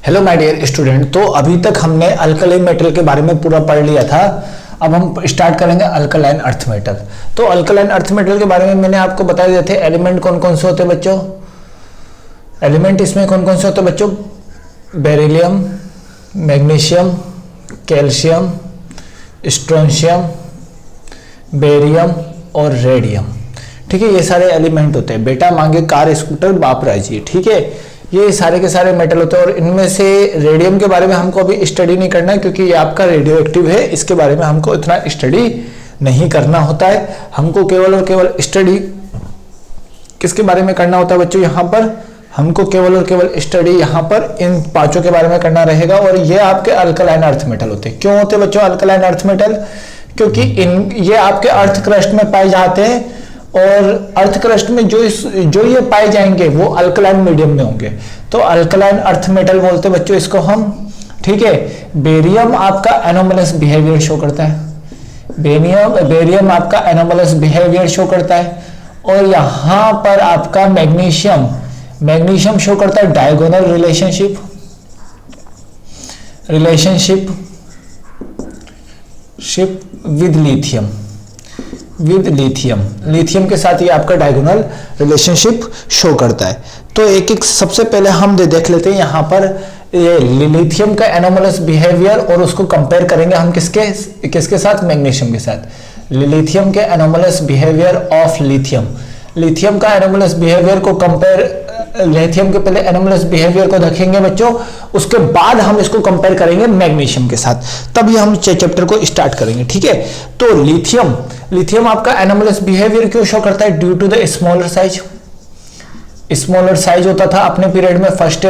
Hello my dear student. तो अभी तक हमने अल्कलाइन मेटल के बारे में पूरा पढ़ लिया था। अब हम स्टार्ट करेंगे अल्कलाइन अर्थ मेटल। तो अल्कलाइन अर्थ मेटल के बारे में मैंने आपको बता दिए थे एलिमेंट कौन कौन से होते हैं बच्चों। एलिमेंट इसमें कौन कौन से होते हैं बच्चों? Beryllium, magnesium, calcium, strontium, barium और रेडियम। ठीक है, ये सारे एलिमेंट होते हैं। बेटा मांगे कार स्कूटर बाप राजी। ठीक है, ये सारे के सारे मेटल होते हैं और इनमें से रेडियम के बारे में हमको अभी स्टडी नहीं करना है क्योंकि ये आपका रेडियो एक्टिव है। इसके बारे में हमको इतना स्टडी नहीं करना होता है। हमको केवल और केवल स्टडी किसके बारे में करना होता है बच्चों? यहाँ पर हमको केवल और केवल स्टडी यहाँ पर इन पांचों के बारे में करना रहेगा। और ये आपके अल्कलाइन अर्थ मेटल होते हैं। क्यों होते हैं बच्चों अल्कलाइन अर्थ मेटल? क्योंकि ये आपके अर्थ क्रस्ट में पाए जाते हैं और अर्थ क्रस्ट में जो ये पाए जाएंगे वो अल्कलाइन मीडियम में होंगे। तो अल्कलाइन अर्थ मेटल बोलते हैं बच्चों इसको हम। ठीक है, बेरियम आपका एनोमलस बिहेवियर शो करता है। बेरियम आपका एनोमलस बिहेवियर शो करता है। और यहां पर आपका मैग्नीशियम शो करता है डायगोनल रिलेशनशिप विद लिथियम के साथ ये आपका डायगोनल रिलेशनशिप शो करता है। तो एक एक सबसे पहले हम देख लेते हैं यहाँ पर ये लिथियम का एनोमलस बिहेवियर और उसको कंपेयर करेंगे हम किसके साथ? मैग्नीशियम के साथ। लिथियम के एनोमलस बिहेवियर ऑफ लिथियम का एनोमलस बिहेवियर को कंपेयर, लिथियम के पहले एनोमलस बिहेवियर को देखेंगे बच्चों, उसके बाद हम इसको कंपेयर करेंगे मैग्नीशियम के साथ, तभी हम चैप्टर को स्टार्ट करेंगे। ठीक है, तो लिथियम आपका एनोमलस बिहेवियर क्यों शो करता है? Due to the smaller size होता था अपने पीरियड में फर्स्ट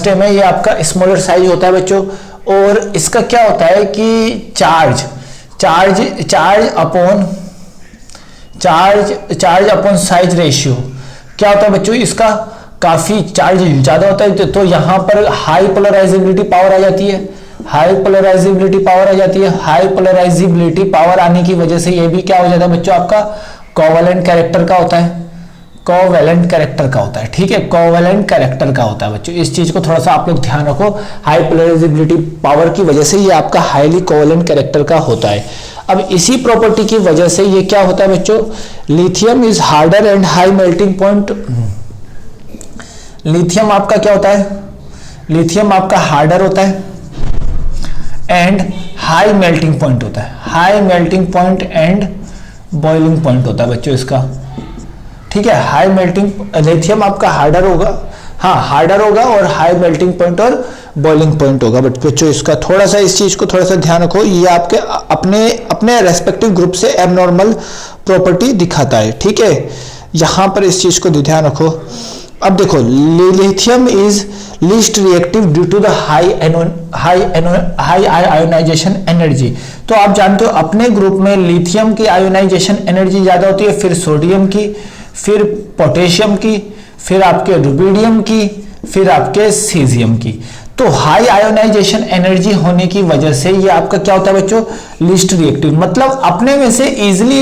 डे में ये आपका स्मॉलर साइज होता है बच्चों। और इसका क्या होता है कि चार्ज अपॉन साइज रेशियो क्या होता है बच्चों? इसका काफी चार्ज ज्यादा होता है। तो यहां पर हाई पोलराइजेबिलिटी पावर आ जाती है। हाई पोलराइजेबिलिटी पावर आने की वजह से ये भी क्या हो जाता है बच्चों? आपका कोवेलेंट कैरेक्टर का होता है। ठीक है, कोवेलेंट कैरेक्टर का होता है बच्चों। इस चीज को थोड़ा सा आप लोग ध्यान रखो। हाई पोलराइजेबिलिटी पावर की वजह से ये आपका हाईली कोवेलेंट कैरेक्टर का होता है। अब इसी प्रॉपर्टी की वजह से ये क्या होता है बच्चों? Lithium is harder and high melting point. Lithium आपका क्या होता है? लिथियम आपका हार्डर होता है एंड हाई मेल्टिंग पॉइंट होता है। High melting point and boiling point होता है बच्चों इसका। ठीक है, हाई मेल्टिंग लिथियम आपका हार्डर होगा, हाँ हार्डर होगा और हाई मेल्टिंग पॉइंट और बॉइलिंग पॉइंट होगा। बट बच्चों इसका थोड़ा सा इस चीज को थोड़ा सा ध्यान रखो, ये आपके अपने रेस्पेक्टिव ग्रुप से एबनॉर्मल प्रॉपर्टी दिखाता है। ठीक है, यहां पर इस चीज को ध्यान रखो। अब देखो lithium is least reactive due to the high ionisation energy. तो आप जानते हो अपने ग्रुप में लिथियम की आयोनाइजेशन एनर्जी ज्यादा होती है, फिर सोडियम की, फिर पोटेशियम की, फिर आपके रुबिडियम की, फिर आपके सीजियम की। तो हाई आयोनाइजेशन एनर्जी होने की वजह से ये आपका क्या होता है बच्चों? लीस्ट रिएक्टिव, मतलब अपने में से इजीली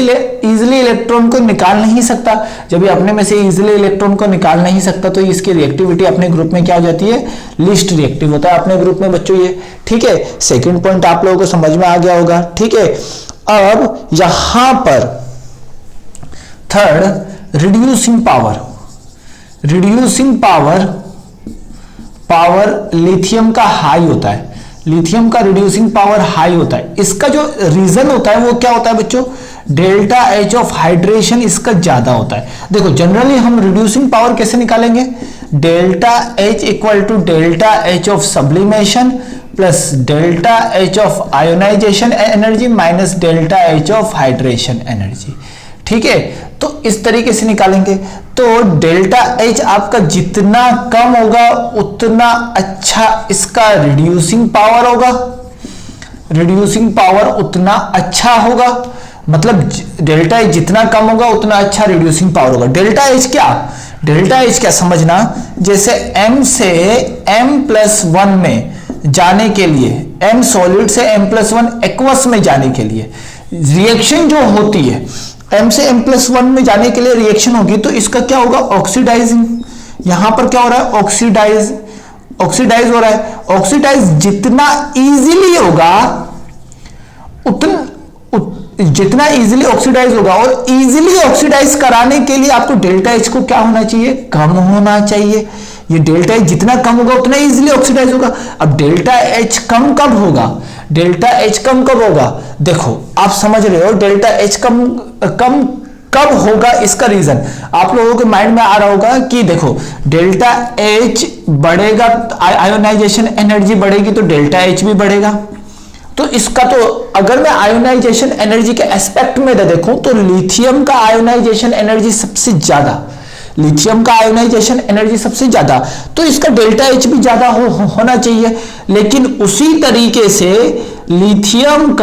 इलेक्ट्रॉन को निकाल नहीं सकता। जब ये अपने में से इजीली इलेक्ट्रॉन को निकाल नहीं सकता तो इसकी रिएक्टिविटी अपने ग्रुप में क्या हो जाती है? लीस्ट रिएक्टिव होता है अपने ग्रुप में बच्चों ये। ठीक है, सेकेंड पॉइंट आप लोगों को समझ में आ गया होगा। ठीक है, अब यहां पर थर्ड रिड्यूसिंग पावर लिथियम का हाई होता है। लिथियम का रिड्यूसिंग पावर हाई होता है। इसका जो रीजन होता है वो क्या होता है बच्चों? डेल्टा एच ऑफ हाइड्रेशन इसका ज्यादा होता है। देखो जनरली हम रिड्यूसिंग पावर कैसे निकालेंगे? Delta H equal to delta H of sublimation plus delta H of ionisation energy minus delta H of hydration energy. ठीक है, तो इस तरीके से निकालेंगे। तो डेल्टा एच आपका जितना कम होगा उतना अच्छा इसका रिड्यूसिंग पावर होगा। रिड्यूसिंग पावर उतना अच्छा होगा, मतलब डेल्टा एच जितना कम होगा उतना अच्छा रिड्यूसिंग पावर होगा। डेल्टा एच क्या समझना, जैसे m से m+1 में जाने के लिए, m सॉलिड से m+1 एक्वस में जाने के लिए रिएक्शन जो होती है, m से m+1 में जाने के लिए रिएक्शन होगी, तो इसका क्या होगा? ऑक्सीडाइजिंग। यहां पर क्या हो रहा है? ऑक्सीडाइज हो रहा है। ऑक्सीडाइज जितना इजीली होगा जितना इजीली ऑक्सीडाइज होगा, और इजीली ऑक्सीडाइज कराने के लिए आपको डेल्टा एच को क्या होना चाहिए, कम होना चाहिए। ये डेल्टा एच जितना कम होगा उतना इजीली ऑक्सीडाइज होगा। अब डेल्टा एच कम कब होगा, डेल्टा एच कम कब होगा, देखो आप समझ रहे हो डेल्टा एच कम कब होगा, इसका रीजन आप लोगों के माइंड में आ रहा होगा कि देखो डेल्टा एच बढ़ेगा, आयोनाइजेशन एनर्जी बढ़ेगी तो डेल्टा एच भी बढ़ेगा। तो इसका तो अगर मैं आयोनाइजेशन एनर्जी के एस्पेक्ट में देखूं तो लिथियम का आयोनाइजेशन एनर्जी सबसे ज्यादा, लिथियम का आयोनाइजेशन एनर्जी सबसे ज्यादा, तो इसका डेल्टा एच भी ज्यादा होना चाहिए। लेकिन उसी तरीके से लिथियम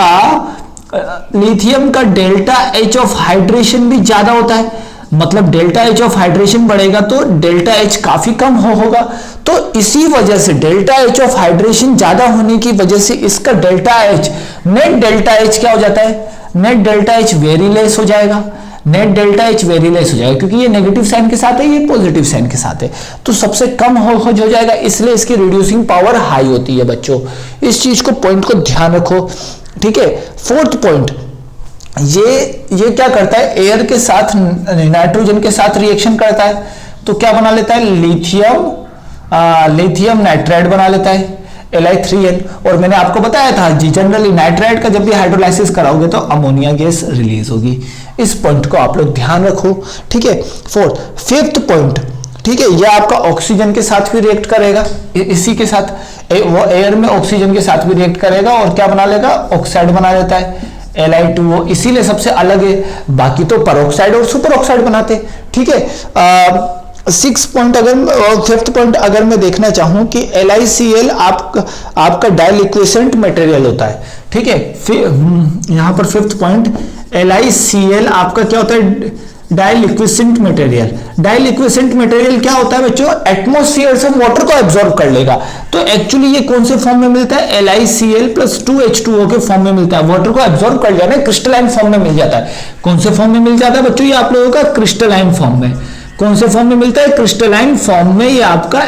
का डेल्टा एच ऑफ हाइड्रेशन भी ज्यादा होता है, मतलब डेल्टा एच ऑफ हाइड्रेशन बढ़ेगा तो डेल्टा एच काफी कम होगा। तो इसी वजह से डेल्टा एच ऑफ हाइड्रेशन ज्यादा होने की वजह से इसका delta H, net delta H क्या हो जाता है, net delta H very less हो जाएगा, net delta H very less हो जाएगा, क्योंकि ये नेगेटिव साइन के साथ है, ये पॉजिटिव साइन के साथ है, तो सबसे कम हो जाएगा, इसलिए इसकी रिड्यूसिंग पावर हाई होती है बच्चों। इस चीज को पॉइंट को ध्यान रखो, ठीक है। फोर्थ पॉइंट, ये क्या करता है, एयर के साथ नाइट्रोजन के साथ रिएक्शन करता है, तो क्या बना लेता है, लिथियम नाइट्राइड बना लेता है, Li3n। और मैंने आपको बताया था जी, जनरली नाइट्राइड का जब भी हाइड्रोलाइसिस कराओगे तो अमोनिया गैस रिलीज होगी। इस पॉइंट को आप लोग ध्यान रखो, ठीक है। फिफ्थ पॉइंट, ठीक है, यह आपका ऑक्सीजन के साथ भी रिएक्ट करेगा, इसी के साथ वो एयर में ऑक्सीजन के साथ भी रिएक्ट करेगा और क्या बना लेगा, ऑक्साइड बना लेता है Li2O, इसीलिए सबसे अलग है, बाकी तो परऑक्साइड और सुपर ऑक्साइड बनाते, ठीक है। सिक्स पॉइंट फिफ्थ पॉइंट अगर मैं देखना चाहूं कि LiCl आपका डाइलिक्विसेंट मटेरियल होता है, ठीक है। यहां पर फिफ्थ पॉइंट, LiCl आपका क्या होता है, डाइलिक्विसेंट मटेरियल। डाइलिक्विसेंट मटेरियल क्या होता है बच्चों, एटमॉस्फेयर से वाटर को एब्जॉर्ब कर लेगा। तो एक्चुअली ये कौन से फॉर्म में मिलता है, LiCl + 2H2O के फॉर्म में मिलता है, वाटर को एब्जॉर्ब कर लिया ना, क्रिस्टलाइन फॉर्म में मिल जाता है। कौन से फॉर्म में मिल जाता है बच्चों, ये आप लोगों का क्रिस्टलाइन फॉर्म में। कौन से फॉर्म में मिलता है, क्रिस्टलाइन फॉर्म में। ये आपका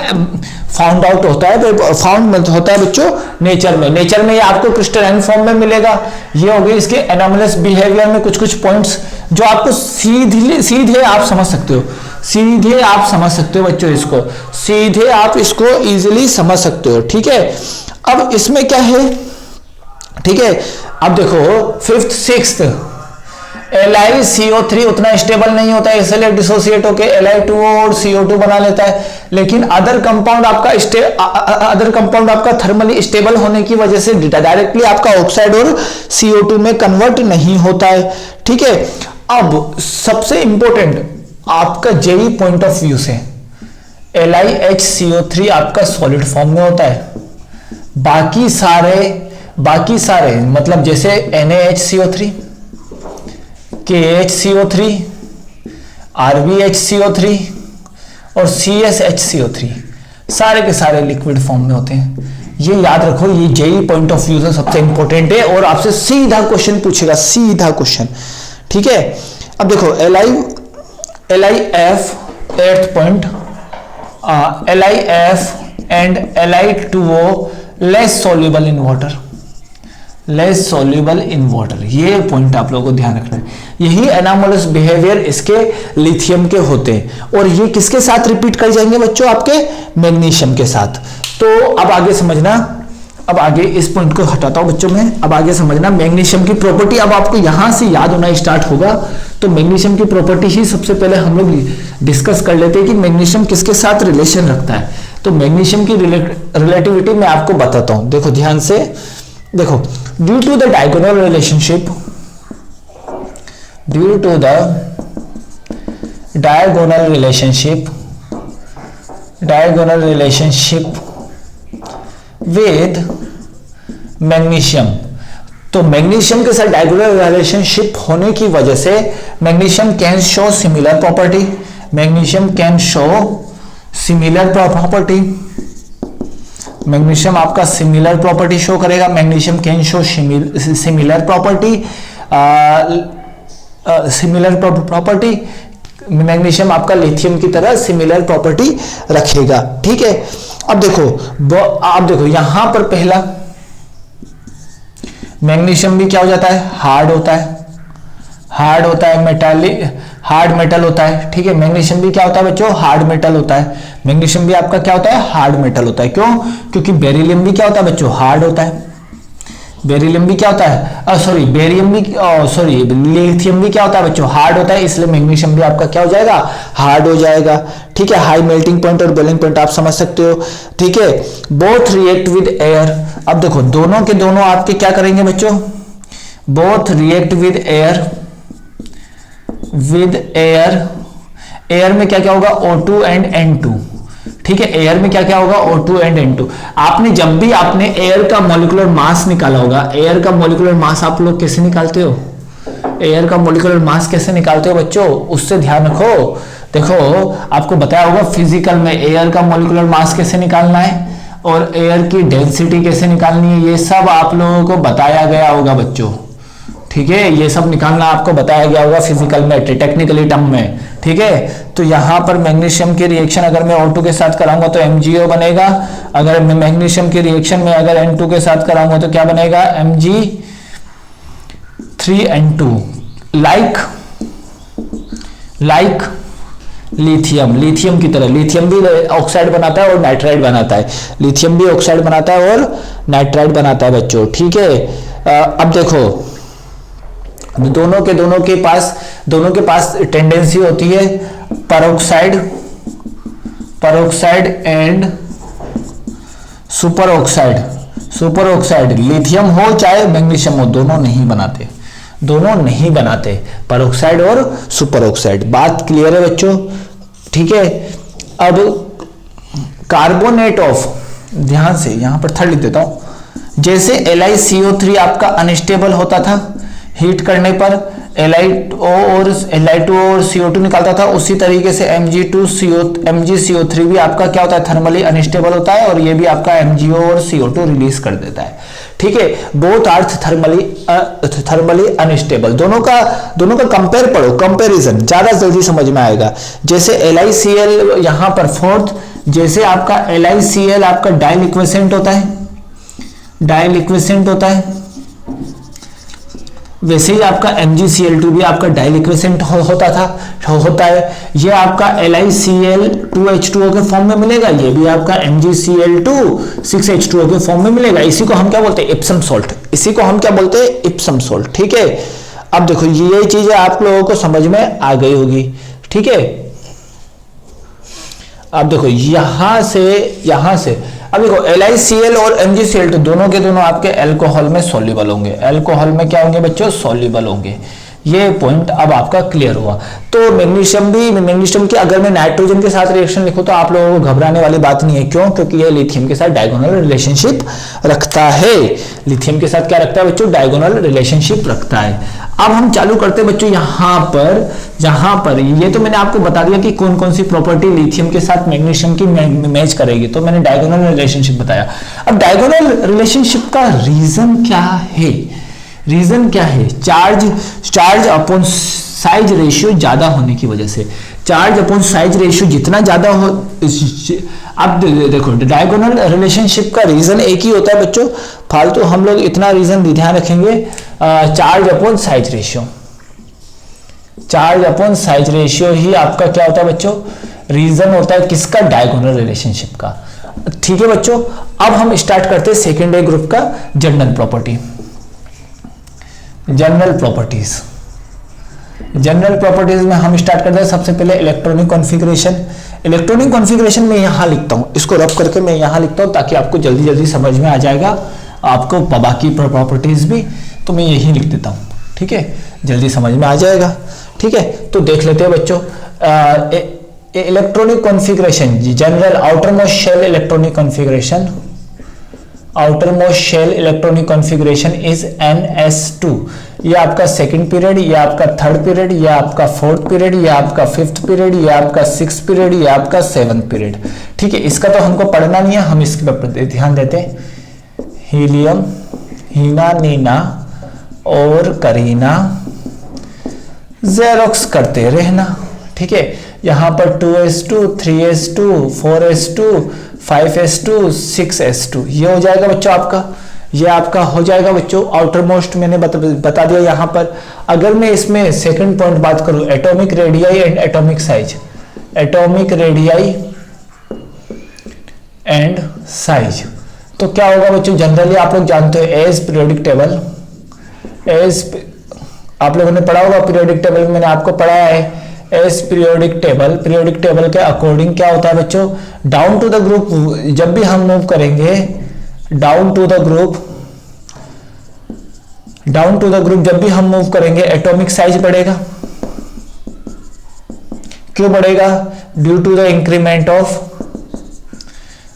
फाउंड आउट होता है, फाउंड होता है बच्चों नेचर में। नेचर में ये आपको क्रिस्टलाइन फॉर्म में मिलेगा। ये हो गए इसके एनोमलस बिहेवियर में कुछ पॉइंट्स जो आपको सीधे आप समझ सकते हो, सीधे आप समझ सकते हो बच्चों, इसको सीधे आप इसको इजीली समझ सकते हो, ठीक है। अब इसमें क्या है, ठीक है, अब देखो फिफ्थ सिक्स्थ, LiCO3 उतना स्टेबल नहीं होता है, इसलिए डिसोसिएट होकर Li2O और CO2 बना लेता है। लेकिन अदर कंपाउंड आपका थर्मली स्टेबल होने की वजह से डायरेक्टली आपका ऑक्साइड और CO2 में कन्वर्ट नहीं होता है, ठीक है। अब सबसे इंपॉर्टेंट आपका जेई पॉइंट ऑफ व्यू से LiHCO3 आपका सॉलिड फॉर्म में होता है। बाकी सारे मतलब जैसे NaHCO3, KHCO3, RbHCO3 और CSHCO3 सारे के सारे लिक्विड फॉर्म में होते हैं। ये याद रखो, ये जेई पॉइंट ऑफ व्यू से सबसे इंपॉर्टेंट है और आपसे सीधा क्वेश्चन पूछेगा, सीधा क्वेश्चन, ठीक है। अब देखो LiF eighth point, LiF and Li2O less soluble in water, less soluble in water, ये पॉइंट आप लोगों को ध्यान रखना है। यही एनामोलस बिहेवियर इसके लिथियम के होते हैं और ये किसके साथ रिपीट कर जाएंगे बच्चों, आपके मैग्नीशियम के साथ। तो अब आगे समझना, अब आगे इस पॉइंट को हटाता हूं बच्चों में, अब आगे समझना मैग्नीशियम की प्रॉपर्टी। अब आपको यहां से याद होना स्टार्ट होगा, तो मैग्नीशियम की प्रॉपर्टी ही सबसे पहले हम लोग डिस्कस कर लेते हैं कि मैग्नीशियम किसके साथ रिलेशन रखता है। तो मैग्नीशियम की रिलेटिविटी मैं आपको बताता हूं, देखो ध्यान से देखो। Due to the diagonal relationship, due to the diagonal relationship with magnesium, तो मैग्नीशियम के साथ डायगोनल रिलेशनशिप होने की वजह से magnesium can show similar property, magnesium can show similar property, magnesium आपका सिमिलर प्रॉपर्टी शो करेगा। Magnesium can show similar property, magnesium आपका लिथियम की तरह सिमिलर प्रॉपर्टी रखेगा, ठीक है। अब देखो यहां पर पहला मैग्नीशियम भी क्या हो जाता है, हार्ड होता है, मेटालिक हार्ड मेटल होता है। ठीक है, मैग्नीशियम भी क्या होता है बच्चों, हार्ड मेटल होता है। मैग्नीशियम भी आपका क्या होता है, हार्ड मेटल होता है। क्यों? क्योंकि बेरिलियम भी क्या होता है बच्चों, हार्ड होता है। बेरिलियम भी क्या होता है, लिथियम भी क्या होता है बच्चों, हार्ड होता है, इसलिए मैग्नीशियम भी आपका क्या हो जाएगा, हार्ड हो जाएगा। ठीक है, हाई मेल्टिंग पॉइंट और बॉइलिंग पॉइंट आप समझ सकते हो। ठीक है, बोथ रिएक्ट विद एयर। अब देखो दोनों के दोनों आपके क्या करेंगे बच्चों, both react with air, air में क्या क्या होगा, O2 एंड N2। ठीक है, एयर में क्या क्या होगा, O2 एंड N2। आपने जब भी आपने एयर का मॉलिक्यूलर मास निकाला होगा, एयर का मॉलिक्यूलर मास आप लोग कैसे निकालते हो, एयर का मॉलिक्यूलर मास कैसे निकालते हो बच्चों, उससे ध्यान रखो। देखो आपको बताया होगा फिजिकल में एयर का मॉलिक्यूलर मास कैसे निकालना है और एयर की डेंसिटी कैसे निकालनी है, ये सब आप लोगों को बताया गया होगा बच्चों। ठीक है, ये सब निकालना आपको बताया गया होगा फिजिकल में, टेक्निकली टर्म में। ठीक है, तो यहां पर मैग्नीशियम की रिएक्शन अगर मैं O2 के साथ कराऊंगा तो MgO बनेगा, अगर मैं मैग्नीशियम की रिएक्शन में अगर N2 के साथ कराऊंगा तो क्या बनेगा, Mg3N2। लाइक लिथियम की तरह, लिथियम भी ऑक्साइड बनाता है और नाइट्राइड बनाता है, लिथियम भी ऑक्साइड बनाता है और नाइट्राइड बनाता है बच्चों। ठीक है, अब देखो दोनों के पास टेंडेंसी होती है peroxide and super oxide. Lithium हो चाहे मैग्नीशियम हो, दोनों नहीं बनाते परोक्साइड और सुपर ऑक्साइड। बात क्लियर है बच्चों? ठीक है, अब कार्बोनेट ऑफ, ध्यान से यहां पर थर्ड लिख देता हूं। जैसे LiCO3 आपका अनस्टेबल होता था हीट करने पर, Li2 और CO2 निकालता था, उसी तरीके से MgCO3 भी आपका क्या होता है, थर्मली अनस्टेबल होता है और ये भी आपका MgO और CO2 रिलीज कर देता है। ठीक है, बोथ आर थर्मली अनस्टेबल। दोनों का कंपेयर पढ़ो, कंपैरिजन ज्यादा जल्दी समझ में आएगा। जैसे LiCl यहां पर फोर्थ, जैसे आपका LiCl आपका डाइलिक्विसेंट होता है, वैसे ही आपका MgCl2 भी आपका डाइलिक्विसेंट होता है। ये आपका LiCl2H2O के फॉर्म में मिलेगा, ये भी आपका MgCl2 6H2O के फॉर्म में मिलेगा। इसी को हम क्या बोलते हैं, इप्सम सॉल्ट। ठीक है, अब देखो ये चीजें आप लोगों को समझ में आ गई होगी। ठीक है, अब देखो यहां से अब देखो LiCl और MgCl2 दोनों के दोनों आपके अल्कोहल में सॉल्युबल होंगे। अल्कोहल में क्या होंगे बच्चों, सॉल्युबल होंगे। ये पॉइंट अब आपका क्लियर हुआ। तो मैग्नीशियम की अगर मैं नाइट्रोजन के साथ रिएक्शन लिखूं तो आप लोगों को घबराने वाली बात नहीं है। क्यों? क्योंकि ये लिथियम के साथ डायगोनल रिलेशनशिप रखता है। लिथियम के साथ क्या रखता है बच्चों, डायगोनल रिलेशनशिप रखता है। अब हम चालू करते हैं बच्चों जहां पर ये तो मैंने आपको बता दिया कि कौन कौन सी प्रॉपर्टी लिथियम के साथ मैग्नीशियम की मैच करेगी, तो मैंने डायगोनल रिलेशनशिप बताया। अब डायगोनल रिलेशनशिप का रीजन क्या है? चार्ज अपॉन साइज रेशियो ज्यादा होने की वजह से। चार्ज अपॉन साइज रेशियो जितना ज्यादा हो, अब देखो डायगोनल रिलेशनशिप का रीजन एक ही होता है बच्चों, फालतू हम लोग इतना रीजन ध्यान रखेंगे। चार्ज अपॉन साइज रेशियो ही आपका क्या होता है बच्चों, रीजन होता है किसका, डायगोनल रिलेशनशिप का। ठीक है बच्चों, अब हम स्टार्ट करते हैं सेकेंड ए ग्रुप का जनरल प्रॉपर्टीज में हम स्टार्ट करते हैं सबसे पहले इलेक्ट्रॉनिक कॉन्फ़िगरेशन में यहां लिखता हूं, इसको रब करके मैं यहां लिखता हूं ताकि आपको जल्दी जल्दी समझ में आ जाएगा। आपको बाकी प्रॉपर्टीज भी तो मैं यही लिख देता हूं, ठीक है, जल्दी समझ में आ जाएगा। ठीक है, तो देख लेते हैं बच्चों electronic configuration general outermost shell electronic configuration is NS2। ये आपका सेकंड पीरियड, ये आपका थर्ड पीरियड, ये आपका फोर्थ पीरियड, ये आपका फिफ्थ पीरियड, ये आपका सिक्स पीरियड, ये आपका सेवंथ पीरियड। ठीक है, इसका तो हमको पढ़ना नहीं है, हम इसके पर ध्यान देते हैं। हीलियम, हीना, नीना और करीना जेरोक्स करते रहना। ठीक है, यहां पर 2s2, 3s2, 4s2, 5s2 6s2, ये हो जाएगा बच्चों आपका, ये आपका हो जाएगा बच्चों आउटर मोस्ट, मैंने बता दिया यहां पर। अगर मैं इसमें सेकंड पॉइंट बात करूं, atomic radii and atomic size, atomic radii and size, तो क्या होगा बच्चों, जनरली आप लोग जानते हो एज पीरियोडिक टेबल, एज आप लोगों ने पढ़ा होगा पीरियोडिक टेबल, मैंने आपको पढ़ाया है as periodic table. Periodic table के अकॉर्डिंग क्या होता है बच्चों, डाउन टू द ग्रुप, जब भी हम मूव करेंगे down to the group, down to the group जब भी हम मूव करेंगे एटॉमिक साइज बढ़ेगा। क्यों बढ़ेगा, due to the increment of,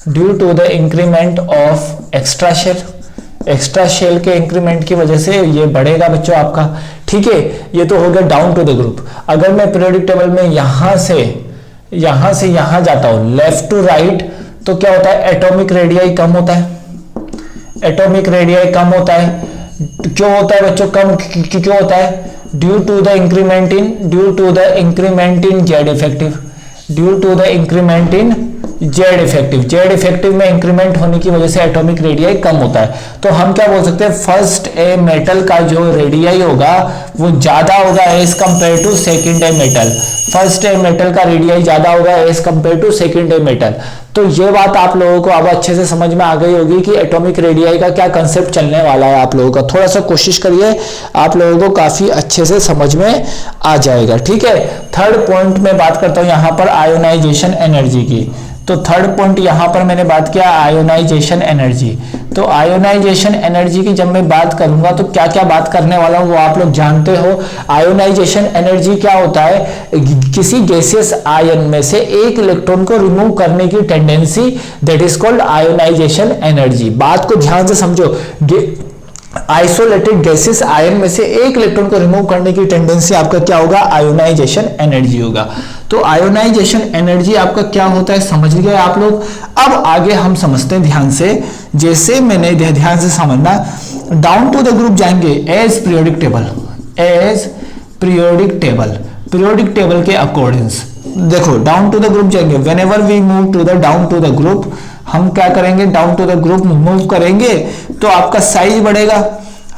due to the increment of extra shell, extra shell के इंक्रीमेंट की वजह से ये बढ़ेगा बच्चों आपका। ठीक है, ये तो हो गया डाउन टू द ग्रुप। अगर मैं पीरियोडिक टेबल में यहां से यहां जाता हूं लेफ्ट टू राइट, तो क्या होता है, एटॉमिक रेडियाई कम होता है, एटॉमिक रेडियाई कम होता है। क्यों होता है बच्चों कम, क्यों होता है, due to the increment in, due to the increment in Z effective, due to the increment in Z effective, Z effective में इंक्रीमेंट होने की वजह से एटॉमिक रेडियाई कम होता है। तो हम क्या बोल सकते हैं, फर्स्ट ए मेटल का जो रेडियाई होगा वो ज्यादा होगा as compare to second A metal, first A metal का रेडियाई ज्यादा होगा as compare to second A metal. तो ये बात आप लोगों को अब अच्छे से समझ में आ गई होगी कि एटॉमिक रेडियाई का क्या कंसेप्ट चलने वाला है। आप लोगों का थोड़ा सा कोशिश करिए, आप लोगों को काफी अच्छे से समझ में आ जाएगा। ठीक है, थर्ड पॉइंट में बात करता हूं यहां पर आयोनाइजेशन एनर्जी की। तो थर्ड पॉइंट यहां पर मैंने बात किया आयोनाइजेशन एनर्जी। तो आयोनाइजेशन एनर्जी की जब मैं बात करूंगा तो क्या क्या बात करने वाला हूं वो आप लोग जानते हो। आयोनाइजेशन एनर्जी क्या होता है, किसी गैसियस आयन में से एक इलेक्ट्रॉन को रिमूव करने की tendency, that is called ionisation energy. बात को ध्यान से समझो, आइसोलेटेड गैसेस आयन में से एक इलेक्ट्रॉन को रिमूव करने की टेंडेंसी आपका क्या होगा, आयोनाइजेशन एनर्जी होगा। तो आयोनाइजेशन एनर्जी आपका क्या होता है समझ गए आप लोग। अब आगे हम समझते हैं ध्यान से, जैसे मैंने ध्यान से समझना, डाउन टू द ग्रुप जाएंगे as periodic table, as periodic table, periodic table के अकॉर्डिंग्स देखो डाउन टू द ग्रुप जाएंगे, whenever we move to the down to the group, हम क्या करेंगे down to the group move करेंगे तो आपका साइज बढ़ेगा,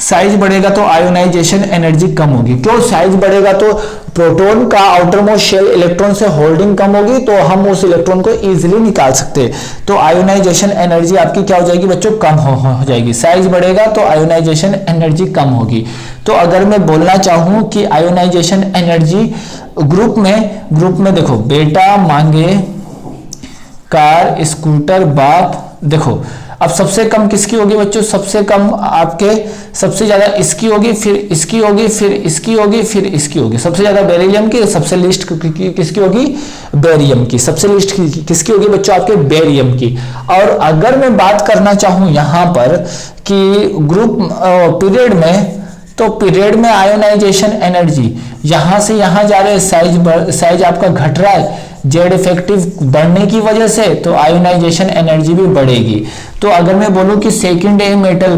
साइज बढ़ेगा तो आयोनाइजेशन एनर्जी कम होगी। क्यों, साइज बढ़ेगा तो प्रोटॉन का आउटर मोस्ट शेल इलेक्ट्रॉन से होल्डिंग कम होगी, तो हम उस इलेक्ट्रॉन को इजीली निकाल सकते हैं। तो आयोनाइजेशन एनर्जी आपकी क्या हो जाएगी बच्चों, कम हो जाएगी। साइज बढ़ेगा तो आयोनाइजेशन एनर्जी कम होगी। तो अगर मैं बोलना चाहूं कि आयोनाइजेशन एनर्जी ग्रुप में देखो, बेटा मांगे कार स्कूटर बाप, देखो अब सबसे कम किसकी होगी बच्चों, सबसे कम आपके, सबसे ज्यादा इसकी होगी, फिर इसकी होगी, फिर इसकी होगी, फिर इसकी होगी, सबसे ज्यादा बेरिलियम की, सबसे लिस्ट किसकी होगी, बेरियम की, सबसे लिस्ट किसकी होगी बच्चों, आपके बेरियम की। और अगर मैं बात करना चाहूं यहां पर कि ग्रुप पीरियड में, तो पीरियड में आयोनाइजेशन एनर्जी यहां से यहां जा रहे, साइज आपका घट रहा है जेड इफेक्टिव बढ़ने की वजह से, तो आयोनाइजेशन एनर्जी भी बढ़ेगी। तो अगर मैं बोलूं कि सेकंड ए मेटल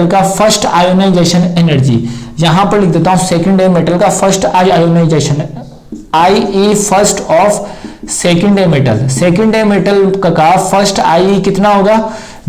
का फर्स्ट आयोनाइजेशन एनर्जी, यहां पर लिख देता हूं सेकंड ए मेटल का first ionisation, I first of second A metal का फर्स्ट आई कितना होगा,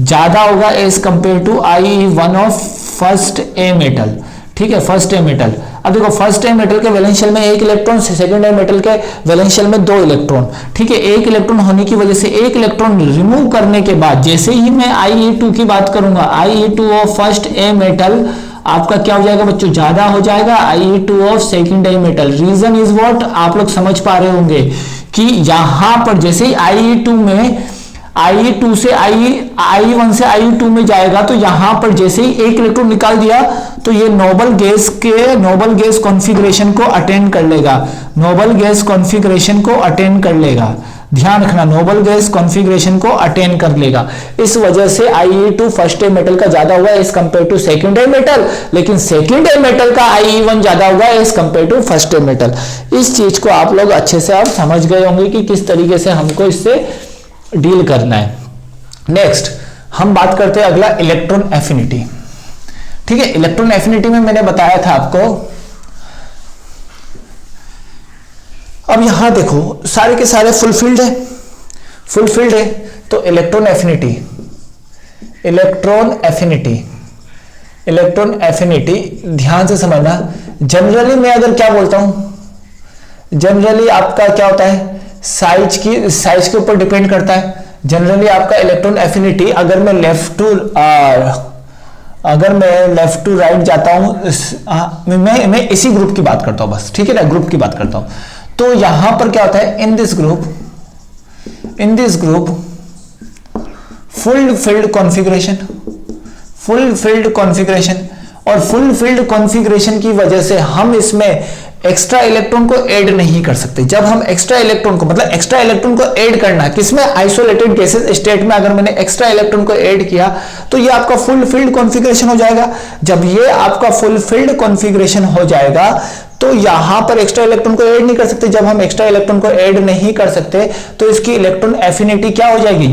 ज्यादा होगा as compare to I one of first A metal. ठीक है, फर्स्ट ए मेटल। अब देखो फर्स्ट ए मेटल के वैलेंशियल में एक इलेक्ट्रॉन, सेकंड ए मेटल के वैलेंशियल में दो इलेक्ट्रॉन। ठीक है, एक इलेक्ट्रॉन होने की वजह से एक इलेक्ट्रॉन रिमूव करने के बाद जैसे ही मैं Ie2 की बात करूंगा, Ie2 of first A metal आपका क्या हो जाएगा बच्चों, ज्यादा हो जाएगा Ie2 of second A metal. Reason is what, आप लोग समझ पा रहे होंगे कि यहां पर जैसे ही Ie2 में Ie2 से I1 से Ie2 में जाएगा, तो यहां पर जैसे ही एक इलेक्ट्रॉन निकाल दिया तो ये नोबल गैस कॉन्फ़िगरेशन को अटेंड कर लेगा, नोबल गैस कॉन्फ़िगरेशन को अटेंड कर लेगा। ध्यान रखना, नोबल गैस कॉन्फ़िगरेशन को अटेंड कर लेगा। इस वजह से Ie2 फर्स्ट ए मेटल का ज्यादा हुआ as compare to second A metal, लेकिन सेकंड ए मेटल का Ie1 ज्यादा हुआ as compare to first A metal. इस चीज को आप लोग अच्छे से आप समझ गए होंगे कि किस तरीके से हमको इससे डील करना है। नेक्स्ट हम बात करते हैं अगला इलेक्ट्रॉन एफिनिटी। ठीक है, इलेक्ट्रॉन एफिनिटी में मैंने बताया था आपको, अब यहां देखो सारे के सारे फुलफिल्ड है, फुलफिल्ड है तो electron affinity, electron affinity, electron affinity ध्यान से समझना। जनरली मैं अगर क्या बोलता हूं, जनरली आपका क्या होता है, साइज के ऊपर डिपेंड करता है। जनरली आपका इलेक्ट्रॉन एफिनिटी अगर मैं लेफ्ट टू राइट जाता हूं, मैं इसी ग्रुप की बात करता हूं बस, ठीक है ना, ग्रुप की बात करता हूं। तो यहां पर क्या होता है, in this group full field configuration, और फुल फील्ड कॉन्फ़िगरेशन की वजह से हम इसमें एक्स्ट्रा इलेक्ट्रॉन को ऐड नहीं कर सकते। जब हम एक्स्ट्रा इलेक्ट्रॉन को ऐड करना है किसमें, आइसोलेटेड गैसेस स्टेट में, अगर मैंने एक्स्ट्रा इलेक्ट्रॉन को ऐड किया तो ये आपका फुल फील्ड कॉन्फ़िगरेशन हो जाएगा। जब ये आपका फुल फील्ड कॉन्फ़िगरेशन हो जाएगा तो यहां पर एक्स्ट्रा इलेक्ट्रॉन को ऐड नहीं कर सकते। जब हम एक्स्ट्रा इलेक्ट्रॉन को ऐड नहीं कर सकते तो इसकी इलेक्ट्रॉन एफिनिटी क्या हो जाएगी।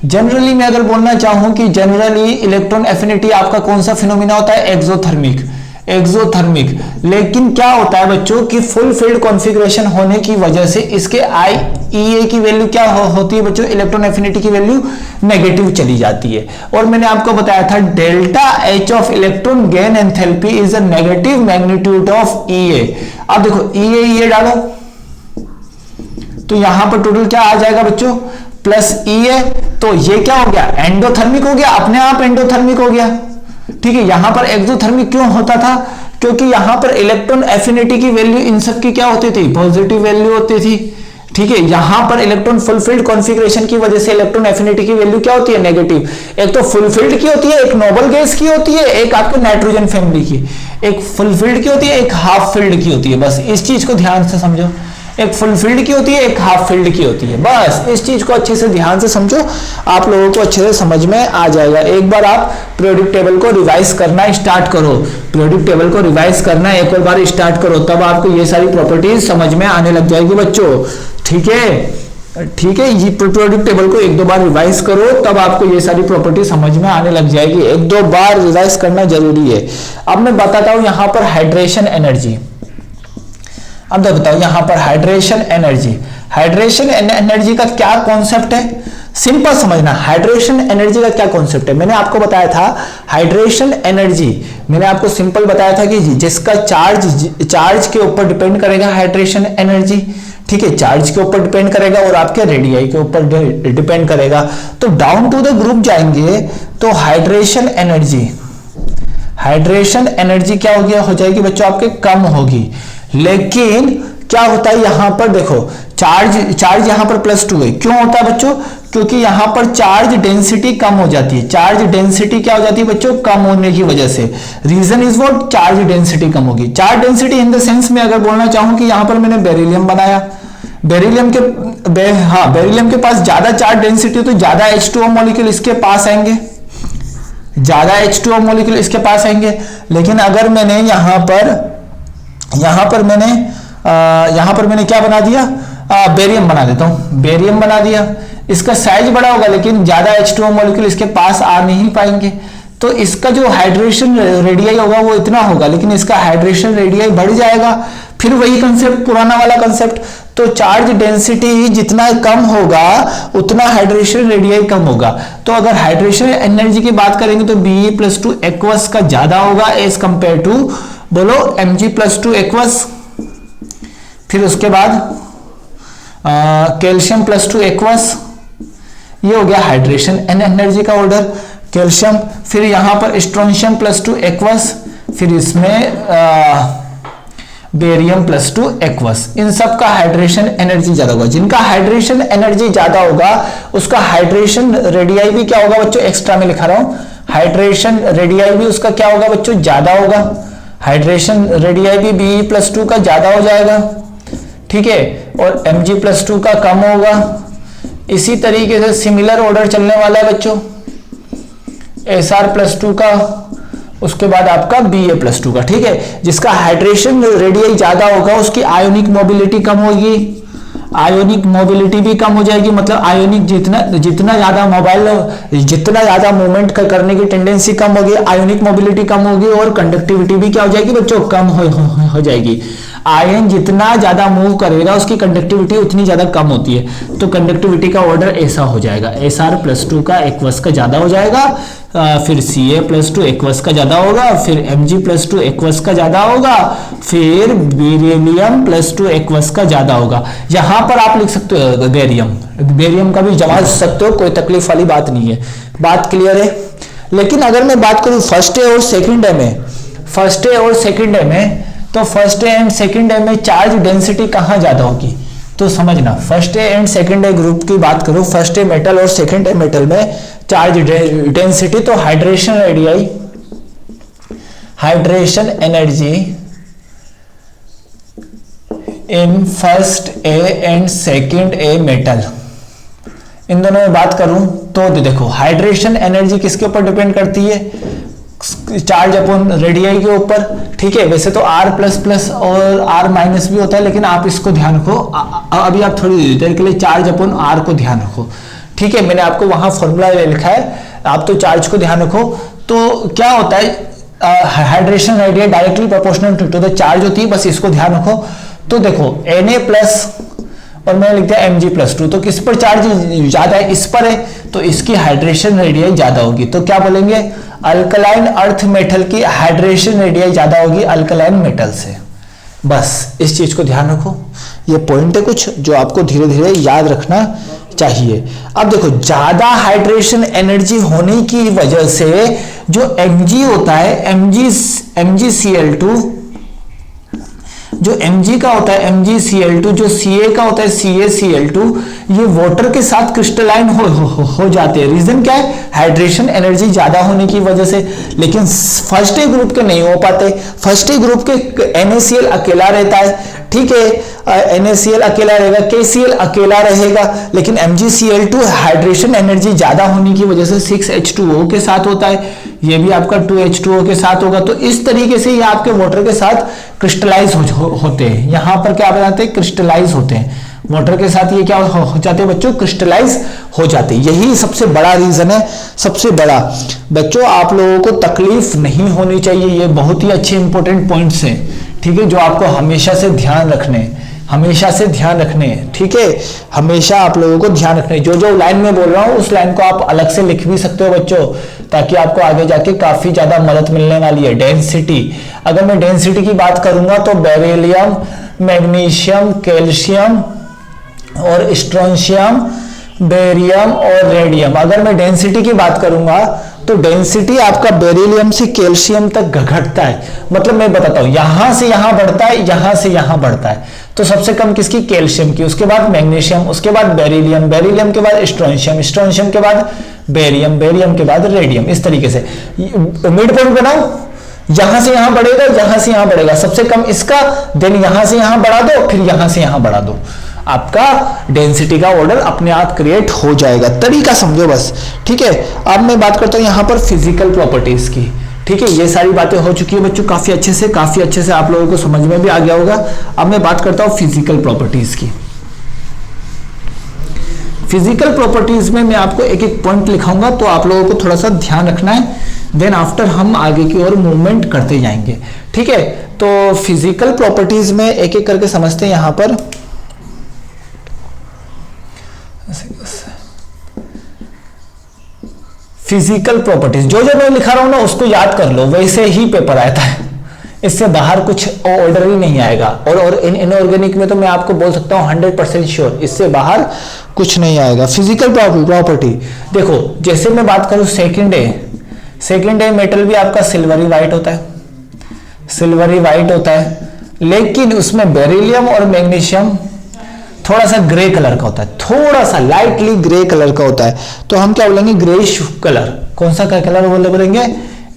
जनरली मैं अगर बोलना चाहूं कि जनरली इलेक्ट्रॉन एफिनिटी आपका कौन सा फिनोमिना होता है, एक्सोथर्मिक। लेकिन क्या होता है बच्चों कि फुल फील्ड कॉन्फ़िगरेशन होने की वजह से इसके IEA की वैल्यू क्या होती है बच्चों, इलेक्ट्रॉन एफिनिटी की वैल्यू नेगेटिव चली जाती है। और मैंने आपको बताया था delta H of electron gain enthalpy is a negative magnitude of EA। अब देखो EA डालो तो यहां पर टोटल क्या आ जाएगा बच्चों, प्लस EA। तो ये क्या हो गया, एंडोथर्मिक हो गया, अपने आप एंडोथर्मिक हो गया, ठीक है। यहां पर एक्सोथर्मिक क्यों होता था, क्योंकि यहां पर इलेक्ट्रॉन एफिनिटी की वैल्यू इन सब की क्या होती थी, पॉजिटिव वैल्यू होती थी, ठीक है। यहां पर इलेक्ट्रॉन फुलफिल्ड कॉन्फ़िगरेशन की वजह से इलेक्ट्रॉन एफिनिटी की वैल्यू क्या होती है, नेगेटिव। एक तो फुलफिल्ड की होती है, एक नोबल गैस की होती है, एक आपके नाइट्रोजन फैमिली की। एक फुलफिल्ड की होती है, एक हाफ फिल्ड की होती है। बस इस चीज को ध्यान से समझो, एक फुल फील्ड की होती है, एक हाफ फील्ड की होती है। बस इस चीज को अच्छे से ध्यान से समझो, आप लोगों को अच्छे से समझ में आ जाएगा। एक बार आप पीरियोडिक टेबल को रिवाइज करना स्टार्ट करो, पीरियोडिक टेबल को रिवाइज करना एक और बार स्टार्ट करो, तब आपको ये सारी प्रॉपर्टीज समझ में आने लग जाएगी बच्चों, ठीक है। ये पीरियोडिक टेबल को एक दो बार रिवाइज करो, तब आपको ये सारी प्रॉपर्टी समझ में आने लग जाएगी। एक दो बार रिवाइज करना जरूरी है। अब मैं बताता हूं यहां पर हाइड्रेशन एनर्जी। अब बताओ यहां पर हाइड्रेशन एनर्जी का क्या कॉन्सेप्ट है, सिंपल समझना। हाइड्रेशन एनर्जी का क्या कॉन्सेप्ट है, मैंने आपको बताया था हाइड्रेशन एनर्जी, मैंने आपको सिंपल बताया था कि जिसका चार्ज के ऊपर डिपेंड करेगा हाइड्रेशन एनर्जी, ठीक है, चार्ज के ऊपर डिपेंड करेगा और आपके रेडियाई के ऊपर डिपेंड करेगा। तो डाउन टू द ग्रुप जाएंगे तो हाइड्रेशन एनर्जी क्या हो जाएगी बच्चों, आपके कम होगी। लेकिन क्या होता है यहां पर देखो, चार्ज यहां पर +2 है, क्यों होता है बच्चों, क्योंकि यहां पर चार्ज डेंसिटी कम हो जाती है। चार्ज डेंसिटी क्या हो जाती है बच्चों, कम होने की वजह से। Reason is what, charge density कम होगी। Charge density in the sense में अगर बोलना चाहूं कि यहां पर मैंने बेरिलियम बनाया, बेरिलियम के पास ज्यादा चार्ज डेंसिटी, तो ज्यादा H2O मॉलिक्यूल इसके पास आएंगे, ज्यादा H2O मॉलिक्यूल इसके पास आएंगे। लेकिन अगर मैंने यहां पर मैंने क्या बना दिया, बेरियम बना देता हूं, बेरियम बना दिया, इसका साइज बड़ा होगा लेकिन ज्यादा H2O मॉलिक्यूल इसके पास आ नहीं पाएंगे, तो इसका जो हाइड्रेशन रेडियाई होगा वो इतना होगा, लेकिन इसका हाइड्रेशन रेडियाई बढ़ जाएगा। फिर वही कंसेप्ट, पुराना वाला कंसेप्ट, तो चार्ज डेंसिटी जितना कम होगा उतना हाइड्रेशन रेडियाई कम होगा। तो अगर हाइड्रेशन एनर्जी की बात करेंगे तो Be+2 एक्वस का ज्यादा होगा एज कंपेयर टू, बोलो, Mg+2 एक्वस। फिर उसके बाद कैल्शियम +2 एक्वस, ये हो गया हाइड्रेशन एनर्जी का ऑर्डर, कैल्शियम। फिर यहां पर स्ट्रोंशियम +2 एक्वस, फिर इसमें बेरियम +2 एक्वस। इन सब का हाइड्रेशन एनर्जी ज्यादा होगा। जिनका हाइड्रेशन एनर्जी ज्यादा होगा उसका हाइड्रेशन रेडियाई भी क्या होगा बच्चों, एक्स्ट्रा में लिखा रहा हूं, हाइड्रेशन रेडियाई भी उसका क्या होगा बच्चों, ज्यादा होगा। हाइड्रेशन रेडियाई भी Be+2 का ज्यादा हो जाएगा, ठीक है, और Mg+2 का कम होगा। इसी तरीके से सिमिलर ऑर्डर चलने वाला है बच्चों, Sr+2 का, उसके बाद आपका Ba+2 का, ठीक है। जिसका हाइड्रेशन रेडियाई ज्यादा होगा उसकी आयोनिक मोबिलिटी कम होगी, आयोनिक मोबिलिटी भी कम हो जाएगी, मतलब आयोनिक जितना ज्यादा मूवमेंट करने की टेंडेंसी कम होगी, आयोनिक मोबिलिटी कम होगी और कंडक्टिविटी भी क्या हो जाएगी बच्चों, कम हो जाएगी। आयन जितना ज्यादा मूव करेगा उसकी कंडक्टिविटी उतनी ज्यादा कम होती है, तो कंडक्टिविटी का ऑर्डर ऐसा हो जाएगा, Sr+2 का एक्वस का ज्यादा हो जाएगा, फिर Ca+2 एक्वस का ज्यादा होगा, फिर Mg+2 एक्वस का ज्यादा होगा, फिर बेरिलियम+2 एक्वस का ज्यादा होगा। यहां पर आप लिख सकते हो बेरियम का भी जमा सकते हो, कोई तकलीफ वाली बात नहीं है। बात क्लियर है? लेकिन अगर मैं बात करूं फर्स्ट ए और सेकंड ए में, तो first A and second A में चार्ज डेंसिटी कहां ज्यादा होगी? तो समझना, first A and second A group की बात करूं, फर्स्ट ए मेटल और सेकंड ए मेटल में चार्ज डेंसिटी, तो hydration energy in first A and second A metal, इन दोनों में बात करूं तो देखो हाइड्रेशन एनर्जी किसके ऊपर डिपेंड करती है? चार्ज अपॉन रेडियाई के ऊपर, ठीक है। वैसे तो R++ और R- भी होता है, लेकिन आप इसको ध्यान रखो, अभी आप थोड़ी देर के लिए चार्ज अपॉन R को ध्यान रखो, ठीक है। मैंने आपको वहां फॉर्मूला लिखा है, आप तो चार्ज को ध्यान रखो। तो क्या होता है, hydration radii directly proportional to the charge होती है, बस इसको ध्यान रखो। तो देखो Na+ और मैंने लिख दिया Mg+2, तो किस पर चार्ज ज्यादा है? इस पर है, तो इसकी हाइड्रेशन रेडियाई ज्यादा होगी। तो क्या बोलेंगे? अल्कलाइन अर्थ मेटल की हाइड्रेशन रेडियाई ज्यादा होगी अल्कलाइन मेटल से। बस इस चीज को ध्यान रखो, ये पॉइंट है कुछ जो आपको धीरे धीरे याद रखना चाहिए। अब देखो, ज्यादा हाइड्रेशन एनर्जी होने की वजह से जो Mg होता है, MgCl2, जो Mg का होता है MgCl2, जो Ca का होता है CaCl2, ये वाटर के साथ क्रिस्टलाइन हो जाते हैं। रीजन क्या है? हाइड्रेशन एनर्जी ज्यादा होने की वजह से। लेकिन फर्स्ट ए ग्रुप के नहीं हो पाते, फर्स्ट ए ग्रुप के NaCl अकेला रहता है, ठीक है, NaCl अकेला रहेगा, KCl अकेला रहेगा, लेकिन MgCl2 हाइड्रेशन एनर्जी ज्यादा होने की वजह से 6H2O के साथ होता है, ये भी आपका 2H2O के साथ होगा। तो इस तरीके से ये आपके वाटर के साथ क्रिस्टलाइज होते हैं। यहां पर क्या बनाते हैं? क्रिस्टलाइज होते हैं वाटर के साथ। ये क्या हो जाते हैं बच्चों? क्रिस्टलाइज हो जाते हैं। यही सबसे बड़ा रीजन है, सबसे बड़ा। बच्चों आप लोगों को तकलीफ नहीं होनी चाहिए, ये बहुत ही अच्छे इंपॉर्टेंट पॉइंट्स हैं, ठीक है, जो आपको हमेशा से ध्यान रखने, ठीक है, हमेशा आप लोगों को ध्यान रखने। जो लाइन में बोल रहा हूं उस लाइन को आप अलग से लिख भी सकते हो बच्चों, ताकि आपको आगे जाके काफी ज्यादा मदद मिलने वाली है। डेंसिटी, अगर मैं डेंसिटी की बात करूंगा तो बेरिलियम, मैग्नीशियम, कैल्शियम और स्ट्रोंशियम, बेरियम और रेडियम, अगर मैं डेंसिटी की बात करूंगा तो डेंसिटी आपका बेरिलियम से कैल्शियम तक घटता है। मतलब मैं बताता हूं, यहां से यहां बढ़ता है, यहां से यहां बढ़ता है। तो सबसे कम किसकी? कैल्शियम की, उसके बाद मैग्नीशियम, उसके बाद बेरिलियम, बेरिलियम के बाद स्ट्रोंशियम, स्ट्रोंशियम के बाद बेरियम, बेरियम के बाद रेडियम। इस तरीके से मिड पॉइंट बनाओ, यहां से यहां बढ़ेगा, यहां से यहां बढ़ेगा, सबसे कम इसका, देन यहां से यहां बढ़ा दो, फिर यहां से यहां बढ़ा दो, आपका डेंसिटी का ऑर्डर अपने आप क्रिएट हो जाएगा। तरीका समझो बस, ठीक है। अब मैं बात करता हूं यहां पर फिजिकल प्रॉपर्टीज की, ठीक है। ये सारी बातें हो चुकी है बच्चों, काफी अच्छे से आप लोगों को समझ में भी आ गया होगा। अब मैं बात करता हूं फिजिकल प्रॉपर्टीज की। फिजिकल प्रॉपर्टीज में मैं आपको एक एक पॉइंट लिखाऊंगा, तो आप लोगों को थोड़ा सा ध्यान रखना है, देन आफ्टर हम आगे की ओर मूवमेंट करते जाएंगे, ठीक है। तो फिजिकल प्रॉपर्टीज में एक एक करके समझते हैं। यहां पर फिजिकल प्रॉपर्टीज, जो मैं लिखा रहा हूं ना उसको याद कर लो, वैसे ही पेपर आता है, इससे बाहर कुछ ऑर्डर ही नहीं आएगा। और इनऑर्गेनिक में तो मैं आपको बोल सकता हूं 100% श्योर, इससे बाहर कुछ नहीं आएगा। फिजिकल प्रॉपर्टी देखो, जैसे मैं बात करूं सेकेंड ए मेटल भी आपका सिल्वरी वाइट होता है, लेकिन उसमें बेरिलियम और मैग्नीशियम थोड़ा सा ग्रे कलर का होता है, थोड़ा सा लाइटली ग्रे कलर का होता है। तो हम क्या बोलेंगे? Greyish colour. कौन सा कलर बोलेंगे?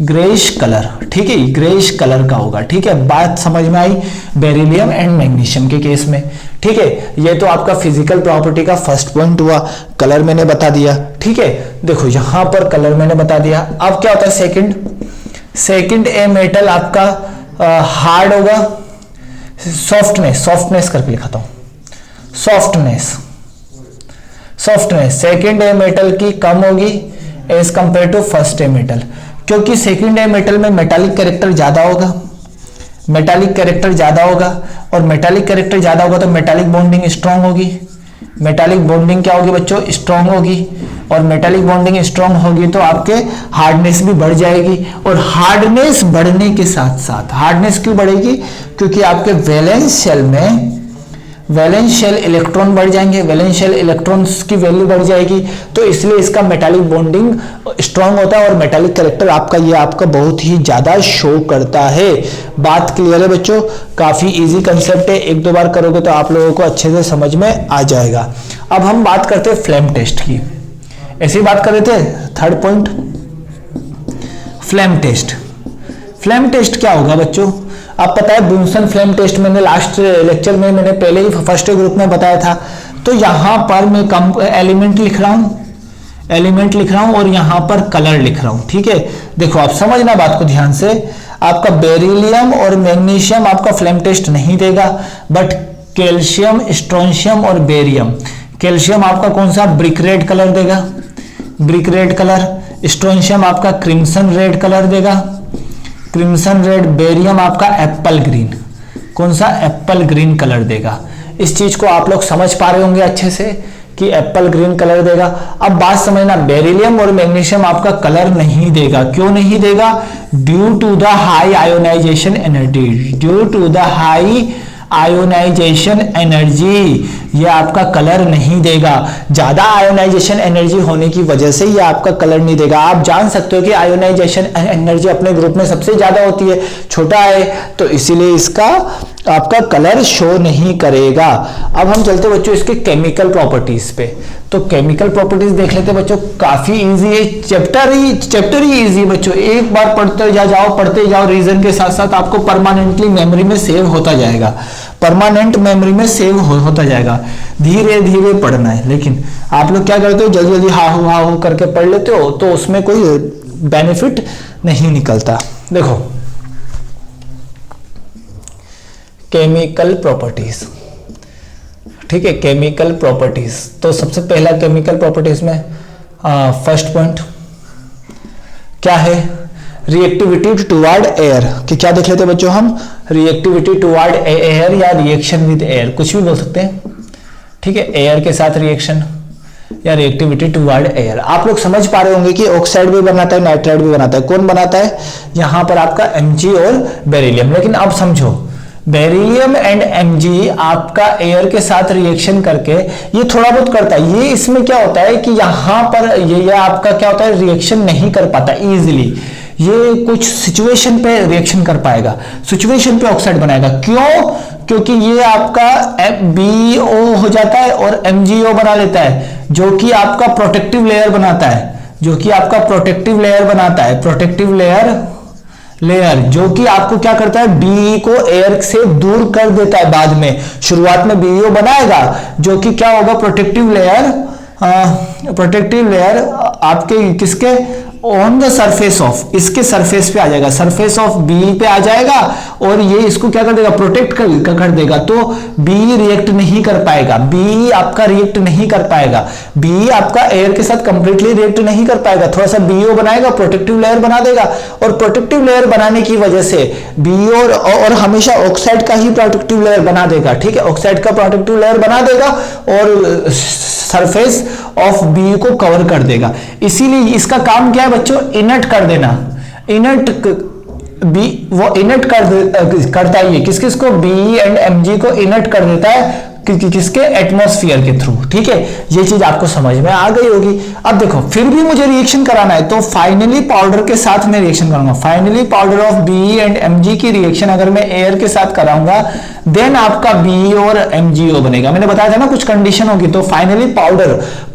ग्रेइश कलर, ठीक है, ग्रेइश कलर का होगा, ठीक है। बात समझ में आई बेरिलियम एंड मैग्नीशियम के केस में, ठीक है। ये तो आपका फिजिकल प्रॉपर्टी का फर्स्ट पॉइंट हुआ, कलर मैंने बता दिया, ठीक है। देखो यहां पर कलर मैंने बता दिया। अब क्या होता है? सेकंड ए मेटल आपका हार्ड होगा, सॉफ्टनेस करके लिखाता हूं, सॉफ्टनेस सेकेंड ए मेटल की कम होगी as compare to first A metal, क्योंकि सेकेंड ए मेटल में मेटालिक कैरेक्टर ज्यादा होगा, मेटालिक कैरेक्टर ज्यादा होगा, और मेटालिक कैरेक्टर ज्यादा होगा तो मेटालिक बॉन्डिंग स्ट्रांग होगी। मेटालिक बॉन्डिंग क्या होगी बच्चों? स्ट्रांग होगी। और मेटालिक बॉन्डिंग स्ट्रांग होगी तो आपके हार्डनेस भी बढ़ जाएगी। और हार्डनेस बढ़ने के साथ साथ, हार्डनेस क्यों बढ़ेगी? क्योंकि आपके वैलेंस शेल में वैलेंस शेल इलेक्ट्रॉन बढ़ जाएंगे, वैलेंस शेल इलेक्ट्रॉन्स की वैल्यू बढ़ जाएगी, तो इसलिए इसका मेटालिक बॉन्डिंग स्ट्रांग होता है और मेटालिक कैरेक्टर आपका ये आपका बहुत ही ज्यादा शो करता है। बात क्लियर है बच्चों? काफी इजी कंसेप्ट है, एक दो बार करोगे तो आप लोगों को अच्छे से समझ में आ जाएगा। अब हम बात करते हैं फ्लेम टेस्ट की। ऐसी बात कर रहे थे, third point flame test. Flame test क्या होगा बच्चों? आप पता है बुनसन फ्लेम टेस्ट मैंने लास्ट लेक्चर में मैंने पहले ही फर्स्ट ग्रुप में बताया था। तो यहां पर मैं एलिमेंट लिख रहा हूं और यहां पर कलर लिख रहा हूं, ठीक है। देखो आप समझना बात को ध्यान से, आपका बेरिलियम और मैग्नीशियम आपका फ्लेम टेस्ट नहीं देगा, बट कैल्शियम, स्ट्रोंशियम और बेरियम, कैल्शियम आपका कौन सा? ब्रिक रेड कलर देगा, ब्रिक रेड कलर। स्ट्रोंशियम आपका क्रिम्सन रेड कलर देगा, क्रिम्सन रेड। बेरियम आपका एप्पल ग्रीन, कौन सा? एप्पल ग्रीन कलर देगा। इस चीज को आप लोग समझ पा रहे होंगे अच्छे से कि एप्पल ग्रीन कलर देगा। अब बात समझना, बेरिलियम और मैग्नीशियम आपका कलर नहीं देगा। क्यों नहीं देगा? Due to the high ionisation energy, due to the high ionisation energy ये आपका कलर नहीं देगा। ज्यादा आयोनाइजेशन एनर्जी होने की वजह से ये आपका कलर नहीं देगा। आप जान सकते हो कि आयोनाइजेशन एनर्जी अपने ग्रुप में सबसे ज्यादा होती है, छोटा है, तो इसीलिए इसका आपका कलर शो नहीं करेगा। अब हम चलते बच्चों इसके केमिकल प्रॉपर्टीज पे। तो केमिकल प्रॉपर्टीज देख लेते बच्चों, काफी इजी है, चैप्टर ही इजी है बच्चों। एक बार पढ़ते जाओ रीजन के साथ साथ आपको परमानेंटली मेमोरी में सेव होता जाएगा, परमानेंट मेमोरी में सेव होता जाएगा। धीरे धीरे पढ़ना है, लेकिन आप लोग क्या करते हो? जल्दी जल्दी हा करके पढ़ लेते हो, तो उसमें कोई बेनिफिट नहीं निकलता। देखो केमिकल प्रॉपर्टीज, ठीक है, केमिकल प्रॉपर्टीज। तो सबसे पहला केमिकल प्रॉपर्टीज में फर्स्ट पॉइंट क्या है? Reactivity toward air. कि क्या देख लेते बच्चों हम? रिएक्टिविटी टुवर्ड एयर या रिएक्शन विद एयर, कुछ भी बोल सकते हैं, ठीक है। एयर के साथ रिएक्शन या रिएक्टिविटी टुवर्ड एयर। आप लोग समझ पा रहे होंगे कि ऑक्साइड भी बनाता है, नाइट्राइड भी बनाता है। कौन बनाता है? यहां पर आपका Mg और बेरिलियम। लेकिन अब समझो, बेरिलियम एंड Mg आपका एयर के साथ रिएक्शन करके ये थोड़ा बहुत करता है। ये इसमें क्या होता है कि यहां पर ये आपका क्या होता है? रिएक्शन नहीं कर पाता इजीली। ये कुछ सिचुएशन पे रिएक्शन कर पाएगा, सिचुएशन पे ऑक्साइड बनाएगा। क्यों? क्योंकि ये आपका BO हो जाता है और MgO बना लेता है, जो कि आपका प्रोटेक्टिव लेयर बनाता है, प्रोटेक्टिव लेयर जो कि आपको क्या करता है? BE को एयर से दूर कर देता है। बाद में शुरुआत में BO बनाएगा, जो कि क्या होगा? प्रोटेक्टिव लेयर आपके किसके? ऑन द सरफेस ऑफ, इसके सरफेस पे आ जाएगा, सरफेस ऑफ BE पे आ जाएगा और ये इसको क्या कर देगा? प्रोटेक्ट कर देगा। तो BE रिएक्ट नहीं कर पाएगा, BE आपका रिएक्ट नहीं कर पाएगा, BE आपका एयर के साथ कंप्लीटली रिएक्ट नहीं कर पाएगा। थोड़ा सा BO बनाएगा, प्रोटेक्टिव लेयर बना देगा, और प्रोटेक्टिव लेयर बनाने की वजह से BE और हमेशा ऑक्साइड का ही प्रोटेक्टिव लेयर बना देगा, ठीक है। ऑक्साइड का प्रोटेक्टिव लेयर बना देगा और सरफेस ऑफ BE को कवर कर देगा। इसीलिए इसका काम क्या है बच्चों? इनर्ट कर देना। इनर्ट वो इनर्ट करता है, ये किसको? BE एंड Mg को इनर्ट कर देता है, किसके? एटमॉस्फेयर के थ्रू, ठीक है। ये चीज आपको समझ में आ गई होगी। अब देखो, फिर भी मुझे रिएक्शन कराना है, तो फाइनली पाउडर के साथ मैं रिएक्शन करूंगा। Finally powder of BE and Mg की रिएक्शन अगर मैं एयर के साथ कराऊंगा, देन आपका BE और MgO बनेगा। मैंने बताया था ना कुछ कंडीशन होगी। तो फाइनली